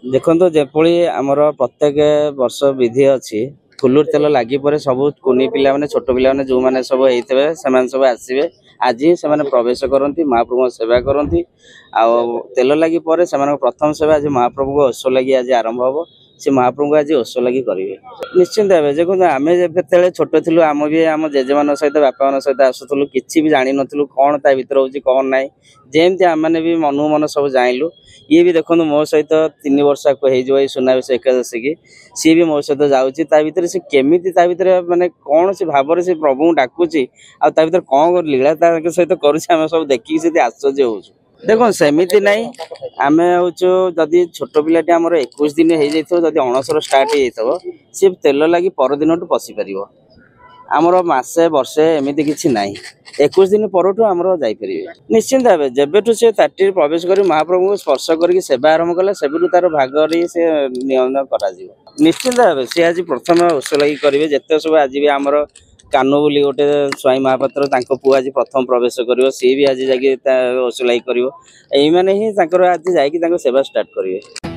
देखो जेपरी आमर प्रत्येक वर्ष विधि अच्छी फुलुर तेल लगी पर सब कुनी पिला माने छोट पिला माने जो माने सब होइतबे सेमान सब आसीबे आज ही से प्रवेश करती महाप्रभु सेवा करती तेल लगी पर से प्रथम सेवा आज महाप्रभु को ओष लगी आज आरंभ हम से महाप्रभु आज ओष लगी करेंगे निश्चिंत भाव देखो आम जो छोट थी आम भी आम जेजे मान सहित बापा मान सहित आसुलू कि जान नु कौन ता भर हो कौन ना जमती आम मैंने भी मनु मन सब जानलु ये भी देखो मो सहित 3 वर्ष हो सुनावेश एकादशी की सी भी मो सहित जाऊँगी भर से केमी माने कौन से भाव से प्रभु डाकुची आर कौन लीला सहित करें सब देखिए आश्चर्य हो देखो सेमती नाई आम हूँ जदि छोट पिलाटी आमर 21 दिन हो जाती अणसर स्टार्ट हो सी तेल लगी परदिन पशि पार आमर मसे वर्षे एमती किसी ना 21 दिन पर आमर जापर निश्चिंत भाव जब से ताटी प्रवेश कर महाप्रभु को स्पर्श कर सेवा आरंभ कला से तार भाग से नियंत्रण कर निश्चिंत भाव सी आज प्रथम ओष लगी करेंगे जिते सब आज भी आमर कानु बोली गोटे स्वाई महापात्र पुआ आज प्रथम प्रवेश कर सी भी आज जा ओष लगी कर ही आज जा सेवा स्टार्ट करेंगे।